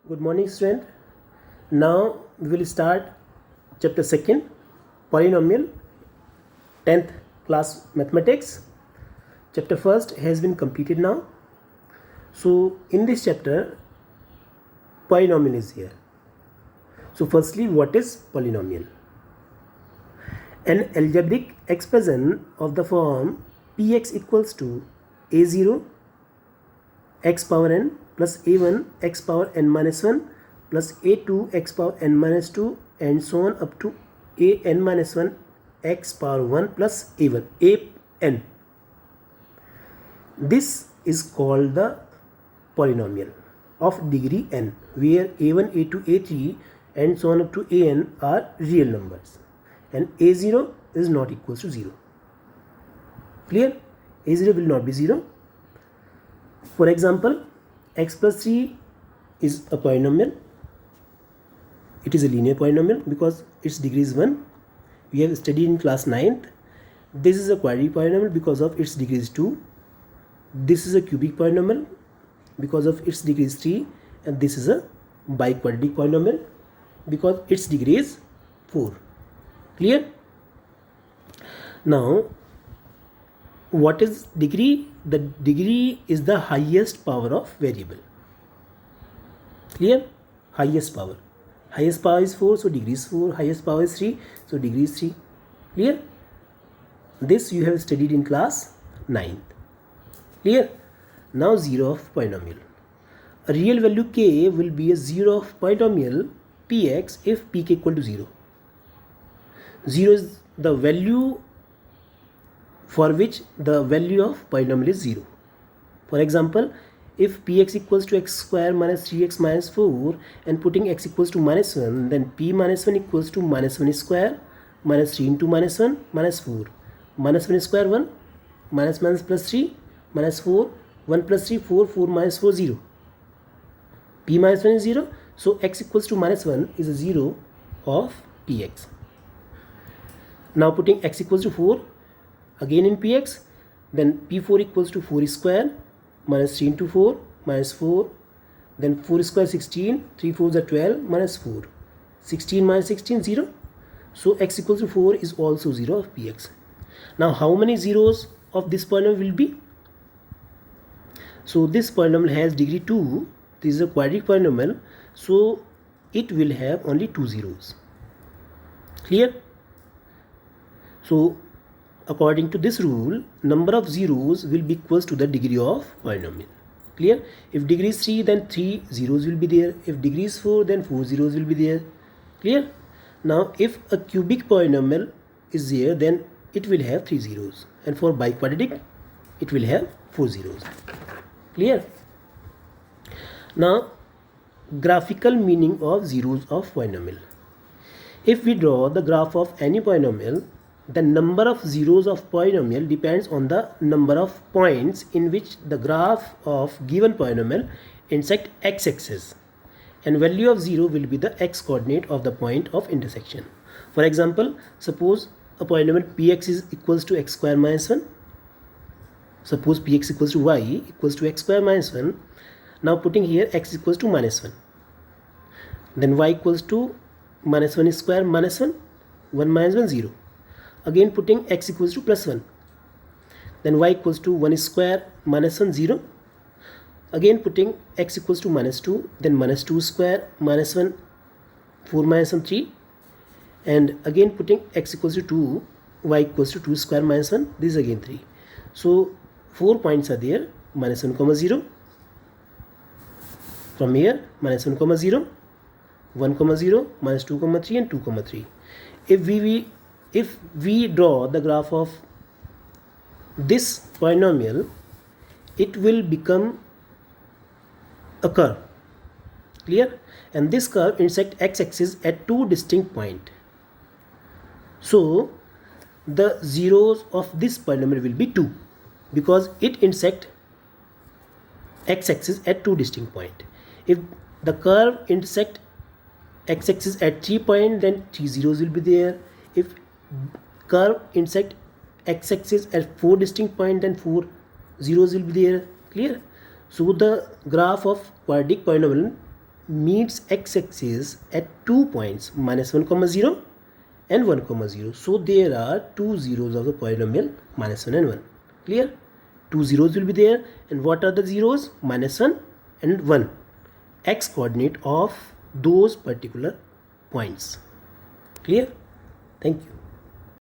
Good morning, student. Now we will start chapter 2nd, polynomial, 10th class mathematics. Chapter 1st has been completed now. So in this chapter, polynomial is here. So firstly, what is polynomial? An algebraic expression of the form px equals to a0 x power n plus a1 x power n minus 1 plus a2 x power n minus 2 and so on up to a n minus 1 x power 1 plus a1 an. This is called the polynomial of degree n, where a1, a2, a3 and so on up to an are real numbers and a0 is not equal to 0. Clear? a0 will not be 0. For example, x plus 3 is a polynomial. It is a linear polynomial because its degree is 1. We have studied in class 9th. This is a quadratic polynomial because of its degree is 2. This is a cubic polynomial because of its degree is 3. And this is a biquadratic polynomial because its degree is 4. Clear? Now, what is degree? The degree is the highest power of variable. Clear? Highest power. Highest power is 4, so degree is 4. Highest power is 3, so degree is 3. Clear? This you have studied in class 9th. Clear? Now 0 of polynomial. A real value k will be a 0 of polynomial px if pk equal to 0. 0 is the value for which the value of polynomial is 0. For example, if px equals to x square minus 3x minus 4 and putting x equals to minus 1, then p minus 1 equals to minus 1 square minus 3 into minus 1 minus 4. Minus 1 square 1, minus minus plus 3, minus 4, 1 plus 3, 4, 4 minus 4, 0. P minus 1 is 0, so x equals to minus 1 is a 0 of px. Now putting x equals to 4, again in px, then p4 equals to 4 square minus 3 into 4 minus 4, then 4 square 16, 3 4s are 12 minus 4, 16 minus 16 0, so x equals to 4 is also 0 of px. Now how many zeros of this polynomial will be? So this polynomial has degree 2, this is a quadratic polynomial, so it will have only 2 zeros. Clear? So according to this rule, number of zeros will be equals to the degree of polynomial. Clear? If degree is 3, then 3 zeros will be there. If degree is 4, then 4 zeros will be there. Clear? Now, if a cubic polynomial is there, then it will have 3 zeros. And for biquadratic, it will have 4 zeros. Clear? Now, graphical meaning of zeros of polynomial. If we draw the graph of any polynomial, the number of zeros of polynomial depends on the number of points in which the graph of given polynomial intersect x-axis, and value of 0 will be the x-coordinate of the point of intersection. For example, suppose a polynomial px is equals to x square minus 1. Suppose px equals to y equals to x square minus 1. Now putting here x equals to minus 1. Then y equals to minus 1 square minus 1. 1 minus 1 0. Again putting x equals to plus 1, then y equals to 1 square minus 1 0. Again putting x equals to minus 2, then minus 2 square minus 1 4 minus 1 3, and again putting x equals to 2, y equals to 2 square minus 1, this is again 3. So 4 points are there, minus 1 comma 0, from here minus 1 comma 0, 1 comma 0, minus 2 comma 3 and 2 comma 3. If we draw the graph of this polynomial, it will become a curve. Clear? And this curve intersects x-axis at 2 distinct points. So the zeros of this polynomial will be 2 because it intersects x-axis at 2 distinct points. If the curve intersects x-axis at 3 points, then 3 zeros will be there. If curve intersect x-axis at 4 distinct points, then 4 zeros will be there. Clear? So the graph of quadratic polynomial meets x-axis at 2 points, minus 1 comma 0 and 1 comma 0. So there are two zeros of the polynomial minus 1 and 1. Clear? Two zeros will be there, and what are the zeros? Minus 1 and 1. X coordinate of those particular points. Clear? Thank you.